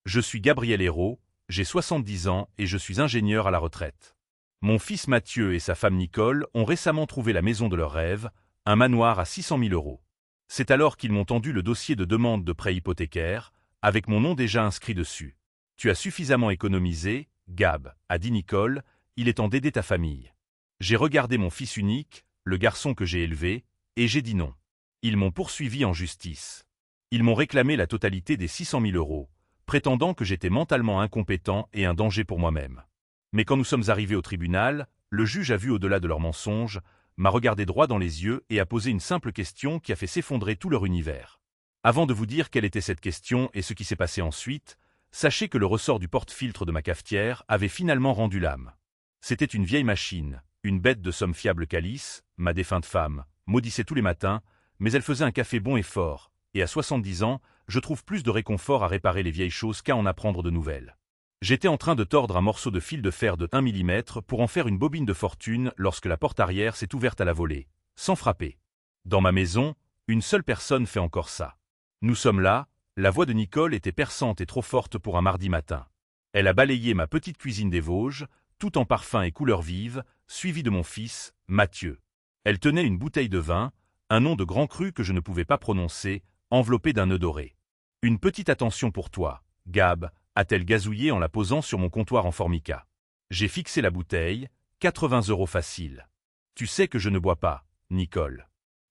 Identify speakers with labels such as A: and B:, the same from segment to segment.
A: Je suis Gabriel Hérault, j'ai 70 ans et je suis ingénieur à la retraite. Mon fils Mathieu et sa femme Nicole ont récemment trouvé la maison de leurs rêves, un manoir à 600 000 euros. C'est alors qu'ils m'ont tendu le dossier de demande de prêt hypothécaire, avec mon nom déjà inscrit dessus. Tu as suffisamment économisé, Gab, a dit Nicole, il est temps d'aider ta famille. J'ai regardé mon fils unique, le garçon que j'ai élevé, et j'ai dit non. Ils m'ont poursuivi en justice. Ils m'ont réclamé la totalité des 600 000 euros, prétendant que j'étais mentalement incompétent et un danger pour moi-même. Mais quand nous sommes arrivés au tribunal, le juge a vu au-delà de leurs mensonges, m'a regardé droit dans les yeux et a posé une simple question qui a fait s'effondrer tout leur univers. Avant de vous dire quelle était cette question et ce qui s'est passé ensuite, sachez que le ressort du porte-filtre de ma cafetière avait finalement rendu l'âme. C'était une vieille machine, une bête de somme fiable qu'Alice, ma défunte femme, maudissait tous les matins, mais elle faisait un café bon et fort, et à 70 ans, je trouve plus de réconfort à réparer les vieilles choses qu'à en apprendre de nouvelles. J'étais en train de tordre un morceau de fil de fer de 1 mm pour en faire une bobine de fortune lorsque la porte arrière s'est ouverte à la volée, sans frapper. Dans ma maison, une seule personne fait encore ça. Nous sommes là, la voix de Nicole était perçante et trop forte pour un mardi matin. Elle a balayé ma petite cuisine des Vosges, tout en parfums et couleurs vives, suivie de mon fils, Mathieu. Elle tenait une bouteille de vin, un nom de grand cru que je ne pouvais pas prononcer, enveloppé d'un nœud doré. Une petite attention pour toi, Gab, a-t-elle gazouillé en la posant sur mon comptoir en formica. J'ai fixé la bouteille, 80 € facile. Tu sais que je ne bois pas, Nicole.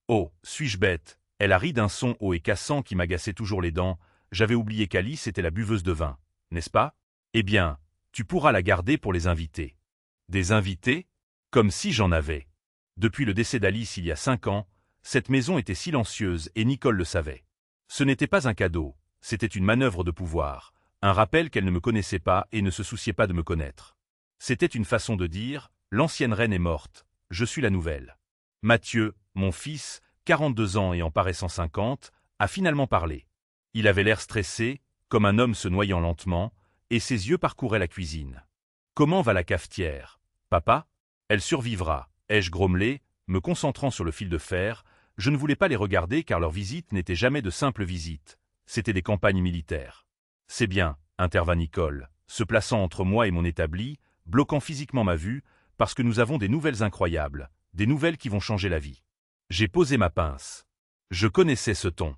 A: Oh, suis-je bête, elle a ri d'un son haut et cassant qui m'agaçait toujours les dents, j'avais oublié qu'Alice était la buveuse de vin, n'est-ce pas? Eh bien, tu pourras la garder pour les invités. Des invités? Comme si j'en avais. Depuis le décès d'Alice il y a 5 ans, cette maison était silencieuse et Nicole le savait. Ce n'était pas un cadeau, c'était une manœuvre de pouvoir, un rappel qu'elle ne me connaissait pas et ne se souciait pas de me connaître. C'était une façon de dire, l'ancienne reine est morte, je suis la nouvelle. Mathieu, mon fils, 42 ans et en paraissant 50, a finalement parlé. Il avait l'air stressé, comme un homme se noyant lentement, et ses yeux parcouraient la cuisine. Comment va la cafetière, papa? Elle survivra, ai-je grommelé, me concentrant sur le fil de fer. Je ne voulais pas les regarder car leurs visites n'étaient jamais de simples visites, c'étaient des campagnes militaires. C'est bien, intervint Nicole, se plaçant entre moi et mon établi, bloquant physiquement ma vue, parce que nous avons des nouvelles incroyables, des nouvelles qui vont changer la vie. J'ai posé ma pince. Je connaissais ce ton.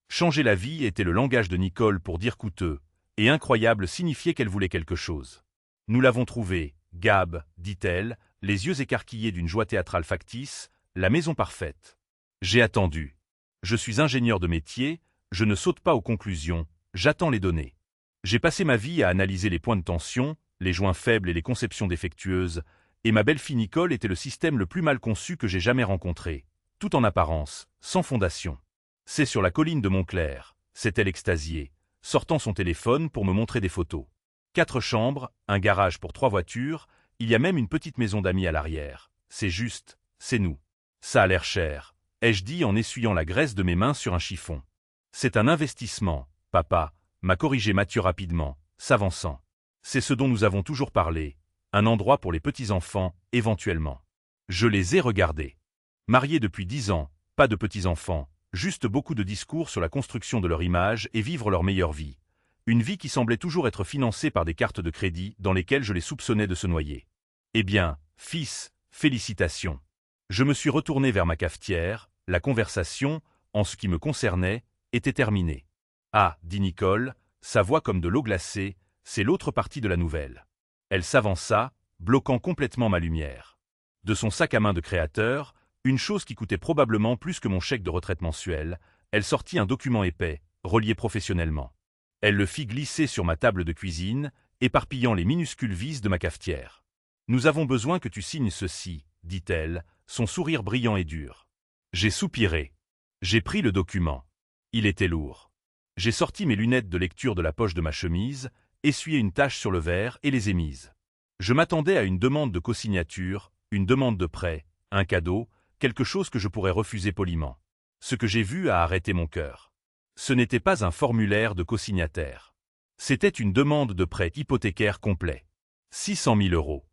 A: Changer la vie était le langage de Nicole pour dire coûteux, et incroyable signifiait qu'elle voulait quelque chose. Nous l'avons trouvé, Gab, dit-elle, les yeux écarquillés d'une joie théâtrale factice, la maison parfaite. J'ai attendu. Je suis ingénieur de métier, je ne saute pas aux conclusions, j'attends les données. J'ai passé ma vie à analyser les points de tension, les joints faibles et les conceptions défectueuses, et ma belle-fille Nicole était le système le plus mal conçu que j'ai jamais rencontré, tout en apparence, sans fondation. C'est sur la colline de Montclair, s'est-elle extasiée, sortant son téléphone pour me montrer des photos. 4 chambres, un garage pour 3 voitures, il y a même une petite maison d'amis à l'arrière. C'est juste, c'est nous. Ça a l'air cher, ai-je dit en essuyant la graisse de mes mains sur un chiffon. C'est un investissement, papa, m'a corrigé Mathieu rapidement, s'avançant. C'est ce dont nous avons toujours parlé, un endroit pour les petits-enfants, éventuellement. Je les ai regardés. Mariés depuis 10 ans, pas de petits-enfants, juste beaucoup de discours sur la construction de leur image et vivre leur meilleure vie. Une vie qui semblait toujours être financée par des cartes de crédit dans lesquelles je les soupçonnais de se noyer. Eh bien, fils, félicitations. Je me suis retourné vers ma cafetière, la conversation, en ce qui me concernait, était terminée. Ah, dit Nicole, sa voix comme de l'eau glacée, c'est l'autre partie de la nouvelle. Elle s'avança, bloquant complètement ma lumière. De son sac à main de créateur, une chose qui coûtait probablement plus que mon chèque de retraite mensuel, elle sortit un document épais, relié professionnellement. Elle le fit glisser sur ma table de cuisine, éparpillant les minuscules vis de ma cafetière. « Nous avons besoin que tu signes ceci, » dit-elle, son sourire brillant et dur. J'ai soupiré. J'ai pris le document. Il était lourd. J'ai sorti mes lunettes de lecture de la poche de ma chemise, essuyé une tache sur le verre et les ai mises. Je m'attendais à une demande de cosignature, une demande de prêt, un cadeau, quelque chose que je pourrais refuser poliment. Ce que j'ai vu a arrêté mon cœur. Ce n'était pas un formulaire de cosignataire. C'était une demande de prêt hypothécaire complet. 600 000 €.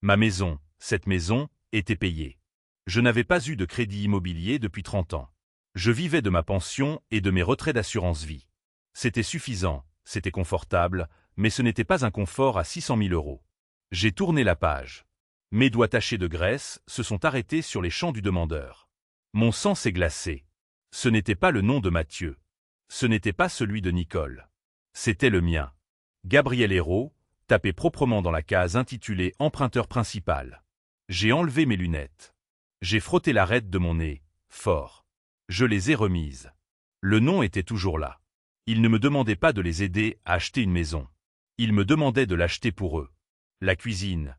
A: Ma maison, cette maison, était payée. Je n'avais pas eu de crédit immobilier depuis 30 ans. Je vivais de ma pension et de mes retraits d'assurance vie. C'était suffisant, c'était confortable, mais ce n'était pas un confort à 600 000 euros. J'ai tourné la page. Mes doigts tachés de graisse se sont arrêtés sur les champs du demandeur. Mon sang s'est glacé. Ce n'était pas le nom de Mathieu. Ce n'était pas celui de Nicole. C'était le mien. Gabriel Hérault, tapé proprement dans la case intitulée « Emprunteur principal ». J'ai enlevé mes lunettes. J'ai frotté l'arête de mon nez, fort. Je les ai remises. Le nom était toujours là. Ils ne me demandaient pas de les aider à acheter une maison. Ils me demandaient de l'acheter pour eux. La cuisine,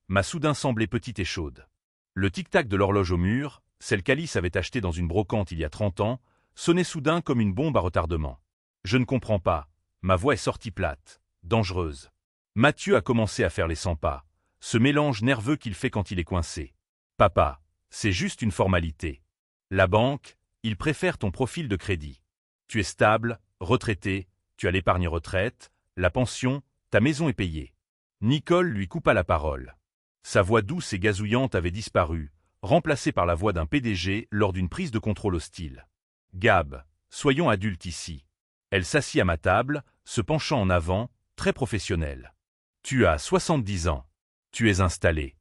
A: m'a soudain semblé petite et chaude. Le tic-tac de l'horloge au mur, celle qu'Alice avait achetée dans une brocante il y a 30 ans, sonnait soudain comme une bombe à retardement. Je ne comprends pas. Ma voix est sortie plate, dangereuse. Mathieu a commencé à faire les 100 pas, ce mélange nerveux qu'il fait quand il est coincé. Papa, c'est juste une formalité. La banque, ils préfèrent ton profil de crédit. Tu es stable, retraité, tu as l'épargne retraite, la pension, ta maison est payée. Nicole lui coupa la parole. Sa voix douce et gazouillante avait disparu, remplacée par la voix d'un PDG lors d'une prise de contrôle hostile. Gab, soyons adultes ici. Elle s'assit à ma table, se penchant en avant, très professionnelle. Tu as 70 ans. Tu es installé.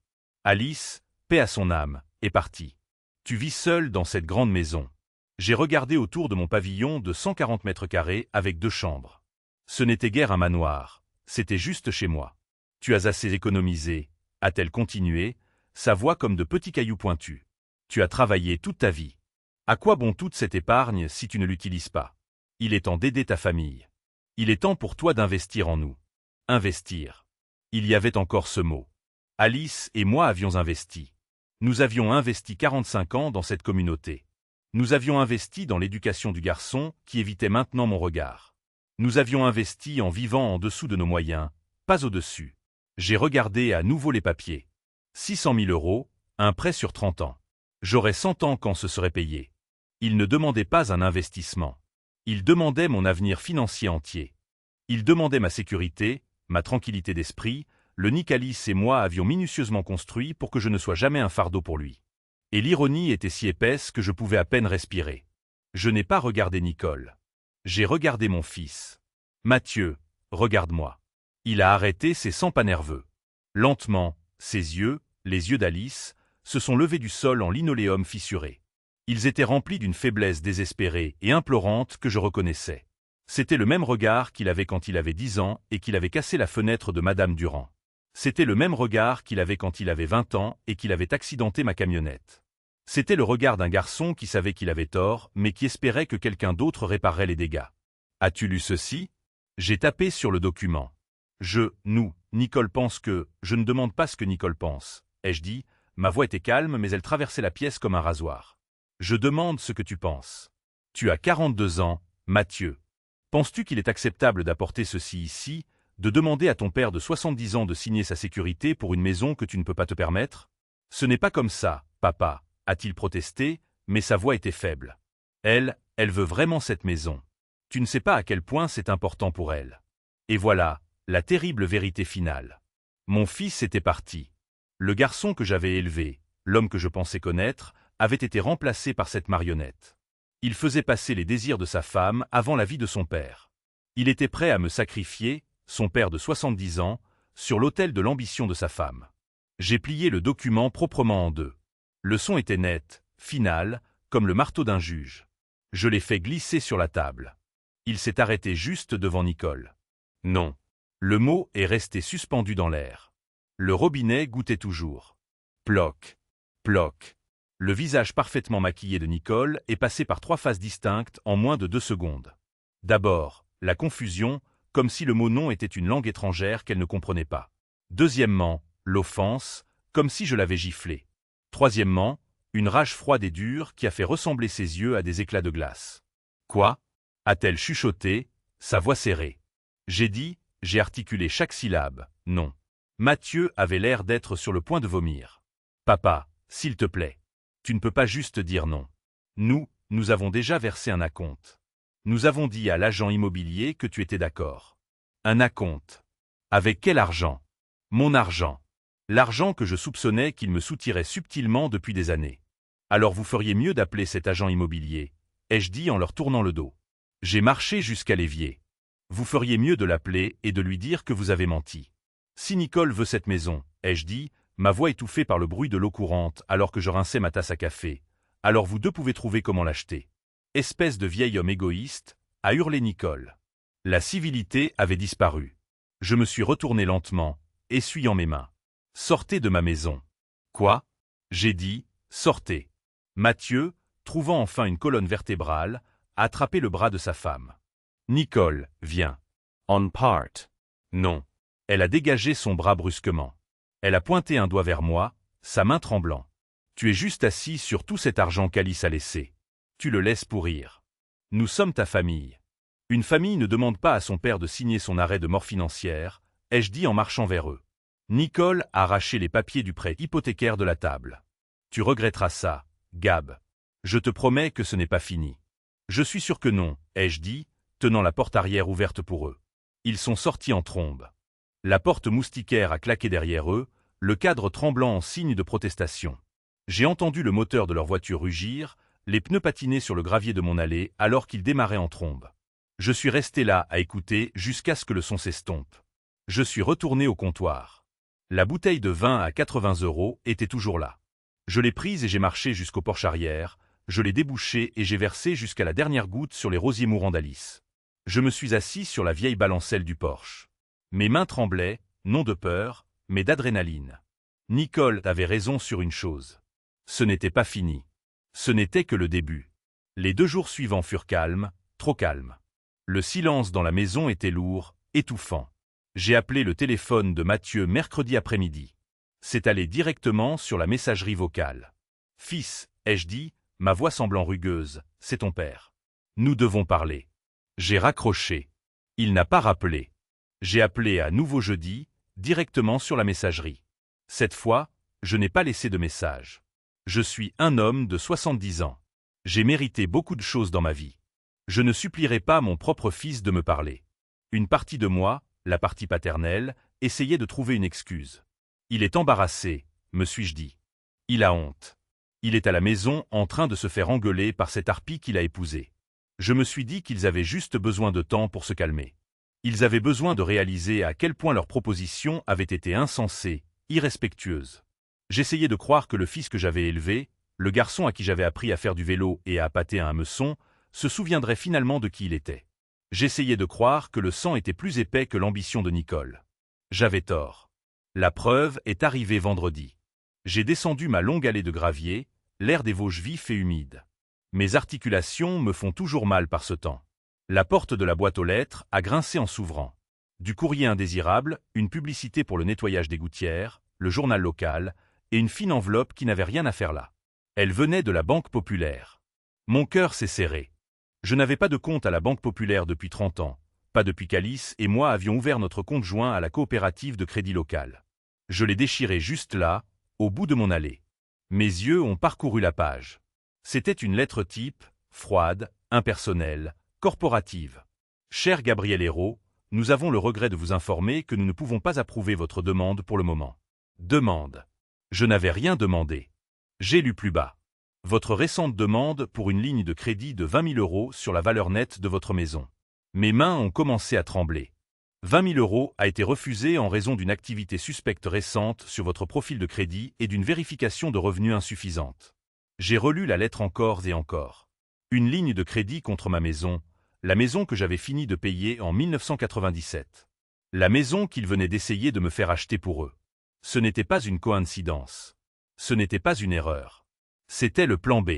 A: Alice, paix à son âme, est partie. Tu vis seule dans cette grande maison. J'ai regardé autour de mon pavillon de 140 mètres carrés avec 2 chambres. Ce n'était guère un manoir, c'était juste chez moi. Tu as assez économisé, a-t-elle continué, sa voix comme de petits cailloux pointus. Tu as travaillé toute ta vie. À quoi bon toute cette épargne si tu ne l'utilises pas? Il est temps d'aider ta famille. Il est temps pour toi d'investir en nous. Investir. Il y avait encore ce mot. Alice et moi avions investi. Nous avions investi 45 ans dans cette communauté. Nous avions investi dans l'éducation du garçon qui évitait maintenant mon regard. Nous avions investi en vivant en dessous de nos moyens, pas au-dessus. J'ai regardé à nouveau les papiers. 600 000 euros, un prêt sur 30 ans. J'aurais 100 ans quand ce serait payé. Il ne demandait pas un investissement. Il demandait mon avenir financier entier. Il demandait ma sécurité, ma tranquillité d'esprit, le nid qu'Alice et moi avions minutieusement construit pour que je ne sois jamais un fardeau pour lui. Et l'ironie était si épaisse que je pouvais à peine respirer. Je n'ai pas regardé Nicole. J'ai regardé mon fils. Mathieu, regarde-moi. Il a arrêté ses 100 pas nerveux. Lentement, ses yeux, les yeux d'Alice, se sont levés du sol en linoléum fissuré. Ils étaient remplis d'une faiblesse désespérée et implorante que je reconnaissais. C'était le même regard qu'il avait quand il avait 10 ans et qu'il avait cassé la fenêtre de Madame Durand. C'était le même regard qu'il avait quand il avait 20 ans et qu'il avait accidenté ma camionnette. C'était le regard d'un garçon qui savait qu'il avait tort, mais qui espérait que quelqu'un d'autre réparerait les dégâts. As-tu lu ceci? J'ai tapé sur le document. Nous, Nicole pense que, je ne demande pas ce que Nicole pense, ai-je dit, ma voix était calme mais elle traversait la pièce comme un rasoir. Je demande ce que tu penses. Tu as 42 ans, Mathieu. Penses-tu qu'il est acceptable d'apporter ceci ici, de demander à ton père de 70 ans de signer sa sécurité pour une maison que tu ne peux pas te permettre? Ce n'est pas comme ça, papa, a-t-il protesté, mais sa voix était faible. Elle veut vraiment cette maison. Tu ne sais pas à quel point c'est important pour elle. Et voilà, la terrible vérité finale. Mon fils était parti. Le garçon que j'avais élevé, l'homme que je pensais connaître, avait été remplacé par cette marionnette. Il faisait passer les désirs de sa femme avant la vie de son père. Il était prêt à me sacrifier, son père de 70 ans, sur l'autel de l'ambition de sa femme. J'ai plié le document proprement en deux. Le son était net, final, comme le marteau d'un juge. Je l'ai fait glisser sur la table. Il s'est arrêté juste devant Nicole. Non. Le mot est resté suspendu dans l'air. Le robinet goûtait toujours. Ploc, ploc. Le visage parfaitement maquillé de Nicole est passé par 3 phases distinctes en moins de 2 secondes. D'abord, la confusion, comme si le mot non était une langue étrangère qu'elle ne comprenait pas. Deuxièmement, l'offense, comme si je l'avais giflée. Troisièmement, une rage froide et dure qui a fait ressembler ses yeux à des éclats de glace. Quoi? A-t-elle chuchoté, sa voix serrée. J'ai articulé chaque syllabe, non. Mathieu avait l'air d'être sur le point de vomir. Papa, s'il te plaît. Tu ne peux pas juste dire non. Nous avons déjà versé un acompte. Nous avons dit à l'agent immobilier que tu étais d'accord. Un acompte. Avec quel argent? Mon argent. L'argent que je soupçonnais qu'il me soutirait subtilement depuis des années. Alors vous feriez mieux d'appeler cet agent immobilier, ai-je dit en leur tournant le dos. J'ai marché jusqu'à l'évier. Vous feriez mieux de l'appeler et de lui dire que vous avez menti. Si Nicole veut cette maison, ai-je dit, ma voix étouffée par le bruit de l'eau courante alors que je rinçais ma tasse à café, alors vous deux pouvez trouver comment l'acheter. Espèce de vieil homme égoïste, a hurlé Nicole. La civilité avait disparu. Je me suis retourné lentement, essuyant mes mains. Sortez de ma maison. Quoi? J'ai dit, sortez. Mathieu, trouvant enfin une colonne vertébrale, a attrapé le bras de sa femme. Nicole, viens. On part. Non. Elle a dégagé son bras brusquement. Elle a pointé un doigt vers moi, sa main tremblant. Tu es juste assis sur tout cet argent qu'Alice a laissé. Tu le laisses pourrir. Nous sommes ta famille. Une famille ne demande pas à son père de signer son arrêt de mort financière, ai-je dit en marchant vers eux. Nicole a arraché les papiers du prêt hypothécaire de la table. Tu regretteras ça, Gab. Je te promets que ce n'est pas fini. Je suis sûr que non, ai-je dit, tenant la porte arrière ouverte pour eux. Ils sont sortis en trombe. La porte moustiquaire a claqué derrière eux, le cadre tremblant en signe de protestation. J'ai entendu le moteur de leur voiture rugir, les pneus patiner sur le gravier de mon allée alors qu'ils démarraient en trombe. Je suis resté là à écouter jusqu'à ce que le son s'estompe. Je suis retourné au comptoir. La bouteille de vin à 80 € était toujours là. Je l'ai prise et j'ai marché jusqu'au porche arrière, je l'ai débouchée et j'ai versé jusqu'à la dernière goutte sur les rosiers mourants d'Alice. Je me suis assis sur la vieille balancelle du porche. Mes mains tremblaient, non de peur, mais d'adrénaline. Nicole avait raison sur une chose. Ce n'était pas fini. Ce n'était que le début. Les 2 jours suivants furent calmes, trop calmes. Le silence dans la maison était lourd, étouffant. J'ai appelé le téléphone de Mathieu mercredi après-midi. C'est allé directement sur la messagerie vocale. « Fils, ai-je dit, ma voix semblant rugueuse, c'est ton père. Nous devons parler. » J'ai raccroché. Il n'a pas rappelé. J'ai appelé à nouveau jeudi, directement sur la messagerie. Cette fois, je n'ai pas laissé de message. Je suis un homme de 70 ans. J'ai mérité beaucoup de choses dans ma vie. Je ne supplierai pas mon propre fils de me parler. Une partie de moi, la partie paternelle, essayait de trouver une excuse. Il est embarrassé, me suis-je dit. Il a honte. Il est à la maison en train de se faire engueuler par cette harpie qu'il a épousée. Je me suis dit qu'ils avaient juste besoin de temps pour se calmer. Ils avaient besoin de réaliser à quel point leur proposition avait été insensée, irrespectueuse. J'essayais de croire que le fils que j'avais élevé, le garçon à qui j'avais appris à faire du vélo et à appâter un hameçon, se souviendrait finalement de qui il était. J'essayais de croire que le sang était plus épais que l'ambition de Nicole. J'avais tort. La preuve est arrivée vendredi. J'ai descendu ma longue allée de gravier, l'air des Vosges vif et humide. Mes articulations me font toujours mal par ce temps. La porte de la boîte aux lettres a grincé en s'ouvrant. Du courrier indésirable, une publicité pour le nettoyage des gouttières, le journal local, et une fine enveloppe qui n'avait rien à faire là. Elle venait de la Banque Populaire. Mon cœur s'est serré. Je n'avais pas de compte à la Banque Populaire depuis 30 ans, pas depuis qu'Alice et moi avions ouvert notre compte joint à la coopérative de crédit local. Je l'ai déchiré juste là, au bout de mon allée. Mes yeux ont parcouru la page. C'était une lettre type, froide, impersonnelle, corporative. Cher Gabriel Hérault, nous avons le regret de vous informer que nous ne pouvons pas approuver votre demande pour le moment. Demande. Je n'avais rien demandé. J'ai lu plus bas. Votre récente demande pour une ligne de crédit de 20 000 € sur la valeur nette de votre maison. Mes mains ont commencé à trembler. 20 000 € a été refusé en raison d'une activité suspecte récente sur votre profil de crédit et d'une vérification de revenus insuffisante. J'ai relu la lettre encore et encore. Une ligne de crédit contre ma maison, la maison que j'avais fini de payer en 1997. La maison qu'ils venaient d'essayer de me faire acheter pour eux. Ce n'était pas une coïncidence. Ce n'était pas une erreur. C'était le plan B.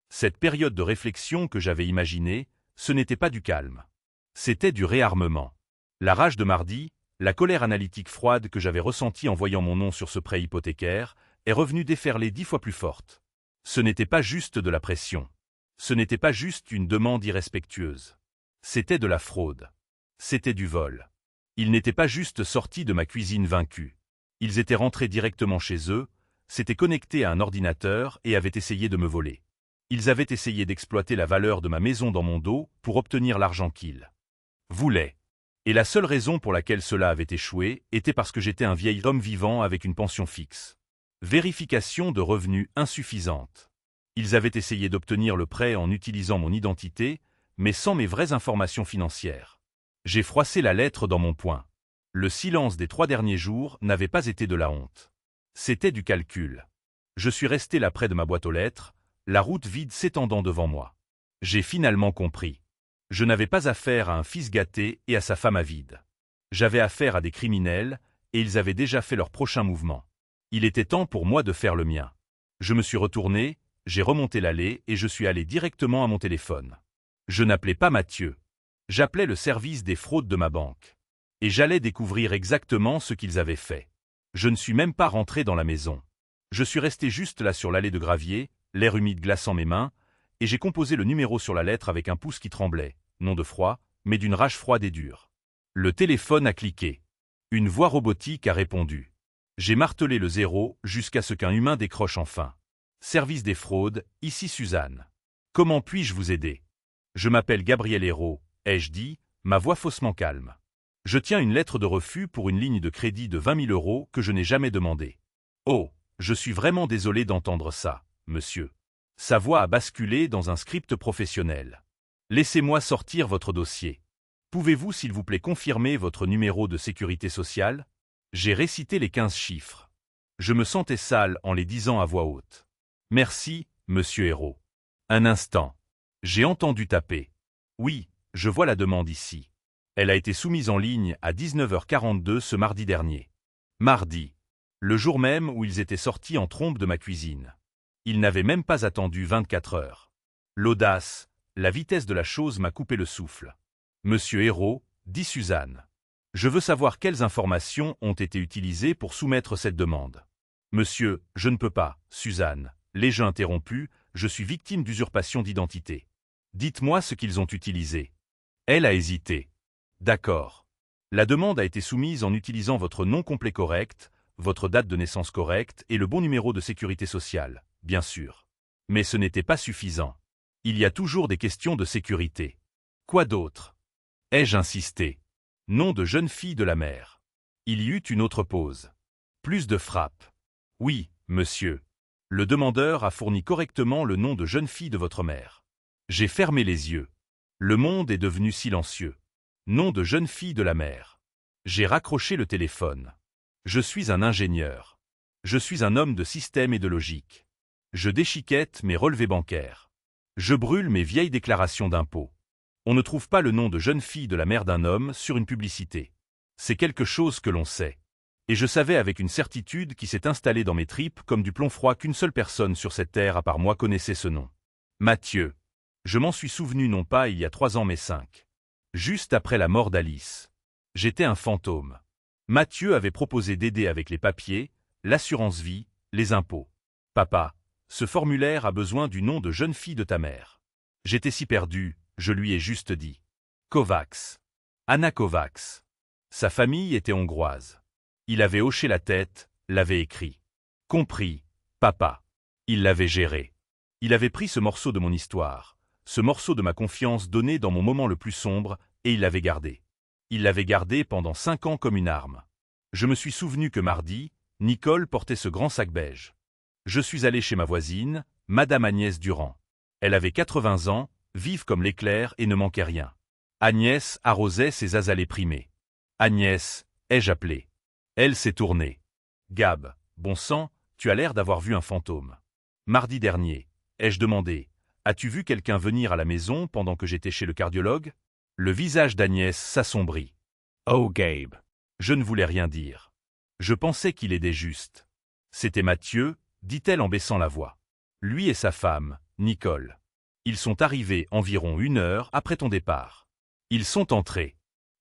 A: Cette période de réflexion que j'avais imaginée, ce n'était pas du calme. C'était du réarmement. La rage de mardi, la colère analytique froide que j'avais ressentie en voyant mon nom sur ce prêt hypothécaire, est revenue déferler 10 fois plus forte. Ce n'était pas juste de la pression. Ce n'était pas juste une demande irrespectueuse. C'était de la fraude. C'était du vol. Ils n'étaient pas juste sortis de ma cuisine vaincue. Ils étaient rentrés directement chez eux, s'étaient connectés à un ordinateur et avaient essayé de me voler. Ils avaient essayé d'exploiter la valeur de ma maison dans mon dos pour obtenir l'argent qu'ils voulaient. Et la seule raison pour laquelle cela avait échoué était parce que j'étais un vieil homme vivant avec une pension fixe. Vérification de revenus insuffisante. Ils avaient essayé d'obtenir le prêt en utilisant mon identité, mais sans mes vraies informations financières. J'ai froissé la lettre dans mon poing. Le silence des 3 derniers jours n'avait pas été de la honte. C'était du calcul. Je suis resté là près de ma boîte aux lettres, la route vide s'étendant devant moi. J'ai finalement compris. Je n'avais pas affaire à un fils gâté et à sa femme avide. J'avais affaire à des criminels, et ils avaient déjà fait leur prochain mouvement. Il était temps pour moi de faire le mien. Je me suis retourné, j'ai remonté l'allée et je suis allé directement à mon téléphone. Je n'appelais pas Mathieu. J'appelais le service des fraudes de ma banque. Et j'allais découvrir exactement ce qu'ils avaient fait. Je ne suis même pas rentré dans la maison. Je suis resté juste là sur l'allée de gravier, l'air humide glaçant mes mains, et j'ai composé le numéro sur la lettre avec un pouce qui tremblait, non de froid, mais d'une rage froide et dure. Le téléphone a cliqué. Une voix robotique a répondu. J'ai martelé le 0 jusqu'à ce qu'un humain décroche enfin. Service des fraudes, ici Suzanne. Comment puis-je vous aider? Je m'appelle Gabriel Hérault, ai-je dit, ma voix faussement calme. Je tiens une lettre de refus pour une ligne de crédit de 20 000 € que je n'ai jamais demandée. Oh, je suis vraiment désolé d'entendre ça, monsieur. Sa voix a basculé dans un script professionnel. Laissez-moi sortir votre dossier. Pouvez-vous s'il vous plaît confirmer votre numéro de sécurité sociale? J'ai récité les 15 chiffres. Je me sentais sale en les disant à voix haute. Merci, monsieur Hérault. Un instant. J'ai entendu taper. Oui, je vois la demande ici. Elle a été soumise en ligne à 19h42 ce mardi dernier. Mardi. Le jour même où ils étaient sortis en trombe de ma cuisine. Ils n'avaient même pas attendu 24 heures. L'audace, la vitesse de la chose m'a coupé le souffle. Monsieur Hérault, dit Suzanne. Je veux savoir quelles informations ont été utilisées pour soumettre cette demande. Monsieur, je ne peux pas, Suzanne. Les jeux interrompus, je suis victime d'usurpation d'identité. Dites-moi ce qu'ils ont utilisé. Elle a hésité. D'accord. La demande a été soumise en utilisant votre nom complet correct, votre date de naissance correcte et le bon numéro de sécurité sociale, bien sûr. Mais ce n'était pas suffisant. Il y a toujours des questions de sécurité. Quoi d'autre? Ai-je insisté? Nom de jeune fille de la mère. Il y eut une autre pause. Plus de frappes. Oui, monsieur. Le demandeur a fourni correctement le nom de jeune fille de votre mère. J'ai fermé les yeux. Le monde est devenu silencieux. Nom de jeune fille de la mère. J'ai raccroché le téléphone. Je suis un ingénieur. Je suis un homme de système et de logique. Je déchiquette mes relevés bancaires. Je brûle mes vieilles déclarations d'impôts. On ne trouve pas le nom de jeune fille de la mère d'un homme sur une publicité. C'est quelque chose que l'on sait. Et je savais avec une certitude qui s'est installée dans mes tripes comme du plomb froid qu'une seule personne sur cette terre à part moi connaissait ce nom. Mathieu. Je m'en suis souvenu non pas il y a 3 ans mais 5. Juste après la mort d'Alice. J'étais un fantôme. Mathieu avait proposé d'aider avec les papiers, l'assurance vie, les impôts. Papa, ce formulaire a besoin du nom de jeune fille de ta mère. J'étais si perdu, je lui ai juste dit. Kovacs. Anna Kovacs. Sa famille était hongroise. Il avait hoché la tête, l'avait écrit. Compris, papa. Il l'avait géré. Il avait pris ce morceau de mon histoire, ce morceau de ma confiance donnée dans mon moment le plus sombre, et il l'avait gardé. Il l'avait gardé pendant 5 ans comme une arme. Je me suis souvenu que mardi, Nicole portait ce grand sac beige. Je suis allé chez ma voisine, Madame Agnès Durand. Elle avait 80 ans, vive comme l'éclair et ne manquait rien. Agnès arrosait ses azalées primées. Agnès, ai-je appelé? Elle s'est tournée. Gab, bon sang, tu as l'air d'avoir vu un fantôme. Mardi dernier, ai-je demandé, as-tu vu quelqu'un venir à la maison pendant que j'étais chez le cardiologue? Le visage d'Agnès s'assombrit. Oh Gabe. Je ne voulais rien dire. Je pensais qu'il aidait juste. C'était Mathieu, dit-elle en baissant la voix. Lui et sa femme, Nicole. Ils sont arrivés environ 1 heure après ton départ. Ils sont entrés.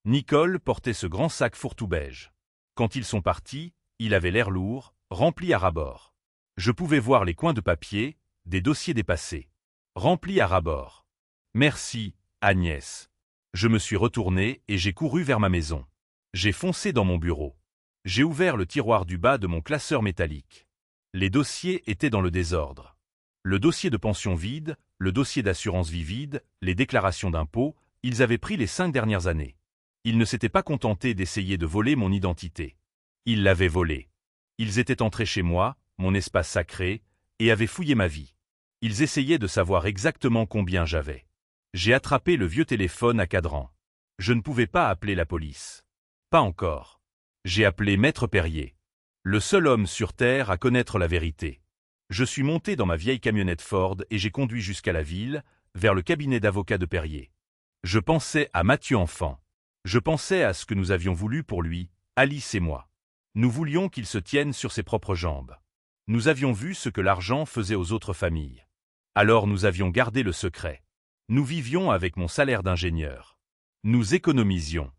A: Nicole portait ce grand sac fourre-tout beige. Quand ils sont partis, il avait l'air lourd, rempli à ras-bord. Je pouvais voir les coins de papier, des dossiers dépassés. Remplis à ras-bord. Merci, Agnès. Je me suis retourné et j'ai couru vers ma maison. J'ai foncé dans mon bureau. J'ai ouvert le tiroir du bas de mon classeur métallique. Les dossiers étaient dans le désordre. Le dossier de pension vide, le dossier d'assurance vie vide, les déclarations d'impôts, ils avaient pris les 5 dernières années. Ils ne s'étaient pas contentés d'essayer de voler mon identité. Ils l'avaient volée. Ils étaient entrés chez moi, mon espace sacré, et avaient fouillé ma vie. Ils essayaient de savoir exactement combien j'avais. J'ai attrapé le vieux téléphone à cadran. Je ne pouvais pas appeler la police. Pas encore. J'ai appelé Maître Perrier. Le seul homme sur Terre à connaître la vérité. Je suis monté dans ma vieille camionnette Ford et j'ai conduit jusqu'à la ville, vers le cabinet d'avocat de Perrier. Je pensais à Mathieu enfant. Je pensais à ce que nous avions voulu pour lui, Alice et moi. Nous voulions qu'il se tienne sur ses propres jambes. Nous avions vu ce que l'argent faisait aux autres familles. Alors nous avions gardé le secret. Nous vivions avec mon salaire d'ingénieur. Nous économisions.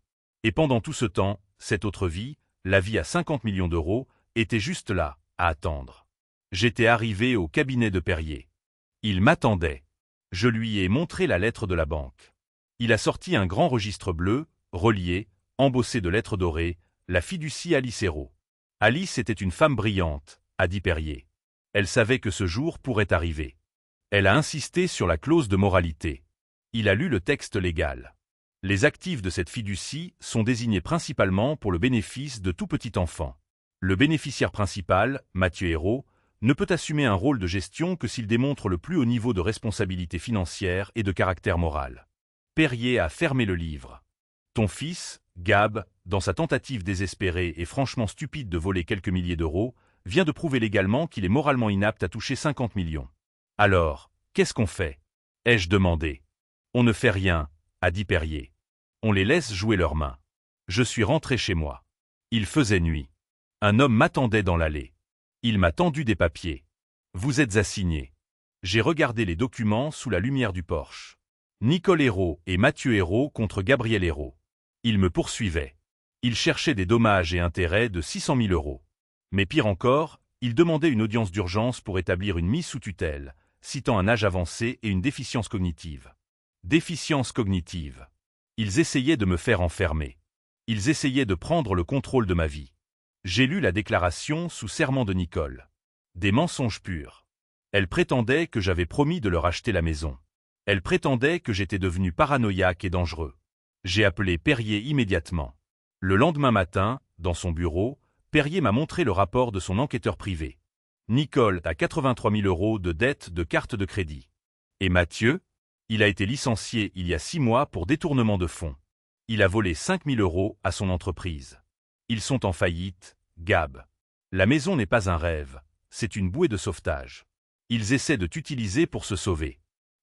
A: Et pendant tout ce temps, cette autre vie, la vie à 50 millions d'euros, était juste là, à attendre. J'étais arrivé au cabinet de Perrier. Il m'attendait. Je lui ai montré la lettre de la banque. Il a sorti un grand registre bleu, relié, embossé de lettres dorées, la fiducie Alice Hérault. Alice était une femme brillante, a dit Perrier. Elle savait que ce jour pourrait arriver. Elle a insisté sur la clause de moralité. Il a lu le texte légal. Les actifs de cette fiducie sont désignés principalement pour le bénéfice de tout petit enfant. Le bénéficiaire principal, Mathieu Hérault, ne peut assumer un rôle de gestion que s'il démontre le plus haut niveau de responsabilité financière et de caractère moral. Perrier a fermé le livre. Ton fils, Gab, dans sa tentative désespérée et franchement stupide de voler quelques milliers d'euros, vient de prouver légalement qu'il est moralement inapte à toucher 50 millions. Alors, qu'est-ce qu'on fait? Ai-je demandé. On ne fait rien, a dit Perrier. On les laisse jouer leurs mains. Je suis rentré chez moi. Il faisait nuit. Un homme m'attendait dans l'allée. Il m'a tendu des papiers. Vous êtes assigné. J'ai regardé les documents sous la lumière du porche. Nicole Hérault et Mathieu Hérault contre Gabriel Hérault. Ils me poursuivaient. Ils cherchaient des dommages et intérêts de 600 000 euros. Mais pire encore, ils demandaient une audience d'urgence pour établir une mise sous tutelle, citant un âge avancé et une déficience cognitive. Déficience cognitive. Ils essayaient de me faire enfermer. Ils essayaient de prendre le contrôle de ma vie. J'ai lu la déclaration sous serment de Nicole. Des mensonges purs. Elle prétendait que j'avais promis de leur acheter la maison. Elle prétendait que j'étais devenu paranoïaque et dangereux. J'ai appelé Perrier immédiatement. Le lendemain matin, dans son bureau, Perrier m'a montré le rapport de son enquêteur privé. Nicole a 83 000 euros de dette de carte de crédit. Et Mathieu? Il a été licencié il y a 6 mois pour détournement de fonds. Il a volé 5 000 euros à son entreprise. Ils sont en faillite, Gab. La maison n'est pas un rêve, c'est une bouée de sauvetage. Ils essaient de t'utiliser pour se sauver.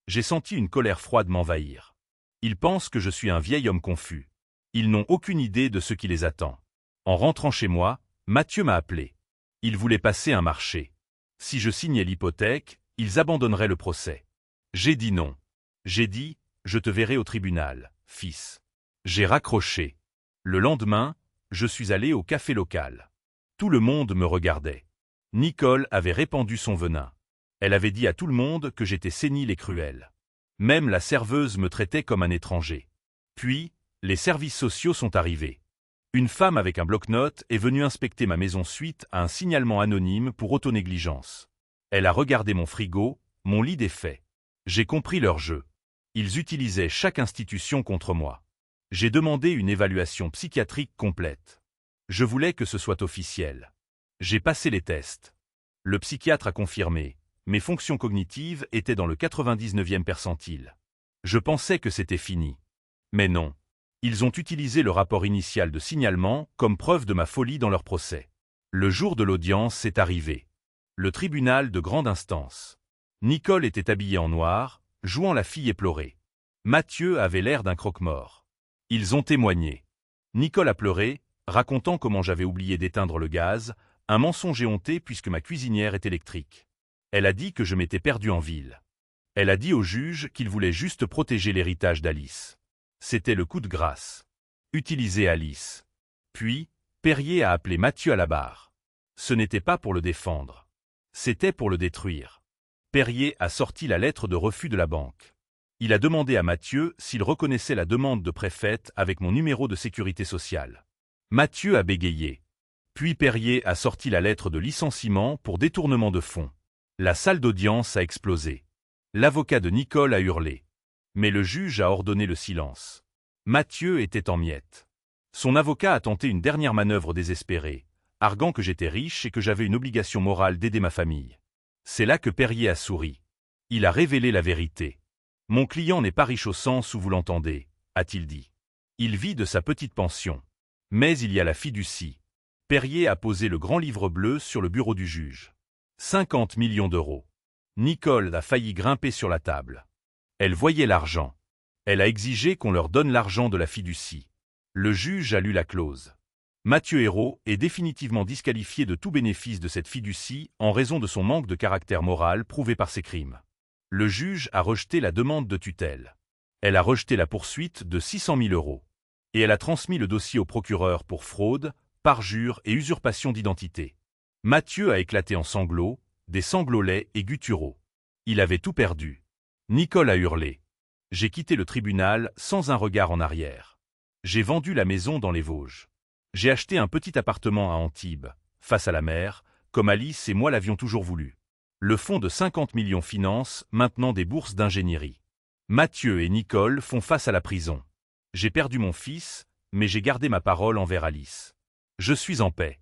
A: J'ai senti une colère froide m'envahir. Ils pensent que je suis un vieil homme confus. Ils n'ont aucune idée de ce qui les attend. En rentrant chez moi, Mathieu m'a appelé. Il voulait passer un marché. Si je signais l'hypothèque, ils abandonneraient le procès. J'ai dit non. J'ai dit, je te verrai au tribunal, fils. J'ai raccroché. Le lendemain, je suis allé au café local. Tout le monde me regardait. Nicole avait répandu son venin. Elle avait dit à tout le monde que j'étais sénile et cruel. Même la serveuse me traitait comme un étranger. Puis, les services sociaux sont arrivés. Une femme avec un bloc-notes est venue inspecter ma maison suite à un signalement anonyme pour autonégligence. Elle a regardé mon frigo, mon lit défait. J'ai compris leur jeu. Ils utilisaient chaque institution contre moi. J'ai demandé une évaluation psychiatrique complète. Je voulais que ce soit officiel. J'ai passé les tests. Le psychiatre a confirmé. Mes fonctions cognitives étaient dans le 99e percentile. Je pensais que c'était fini. Mais non. Ils ont utilisé le rapport initial de signalement comme preuve de ma folie dans leur procès. Le jour de l'audience est arrivé. Le tribunal de grande instance. Nicole était habillée en noir, jouant la fille éplorée. Mathieu avait l'air d'un croque-mort. Ils ont témoigné. Nicole a pleuré, racontant comment j'avais oublié d'éteindre le gaz, un mensonge éhonté puisque ma cuisinière est électrique. Elle a dit que je m'étais perdu en ville. Elle a dit au juge qu'il voulait juste protéger l'héritage d'Alice. C'était le coup de grâce. Utiliser Alice. Puis, Perrier a appelé Mathieu à la barre. Ce n'était pas pour le défendre. C'était pour le détruire. Perrier a sorti la lettre de refus de la banque. Il a demandé à Mathieu s'il reconnaissait la demande de prêt faite avec mon numéro de sécurité sociale. Mathieu a bégayé. Puis Perrier a sorti la lettre de licenciement pour détournement de fonds. La salle d'audience a explosé. L'avocat de Nicole a hurlé. Mais le juge a ordonné le silence. Mathieu était en miettes. Son avocat a tenté une dernière manœuvre désespérée, arguant que j'étais riche et que j'avais une obligation morale d'aider ma famille. C'est là que Perrier a souri. Il a révélé la vérité. Mon client n'est pas riche au sens où vous l'entendez, a-t-il dit. Il vit de sa petite pension. Mais il y a la fiducie. Perrier a posé le grand livre bleu sur le bureau du juge. 50 millions d'euros. Nicole a failli grimper sur la table. Elle voyait l'argent. Elle a exigé qu'on leur donne l'argent de la fiducie. Le juge a lu la clause. Mathieu Hérault est définitivement disqualifié de tout bénéfice de cette fiducie en raison de son manque de caractère moral prouvé par ses crimes. Le juge a rejeté la demande de tutelle. Elle a rejeté la poursuite de 600 000 euros. Et elle a transmis le dossier au procureur pour fraude, parjure et usurpation d'identité. Mathieu a éclaté en sanglots, des sanglots laids et gutturaux. Il avait tout perdu. Nicole a hurlé. J'ai quitté le tribunal sans un regard en arrière. J'ai vendu la maison dans les Vosges. J'ai acheté un petit appartement à Antibes, face à la mer, comme Alice et moi l'avions toujours voulu. Le fonds de 50 millions finance maintenant des bourses d'ingénierie. Mathieu et Nicole font face à la prison. J'ai perdu mon fils, mais j'ai gardé ma parole envers Alice. Je suis en paix.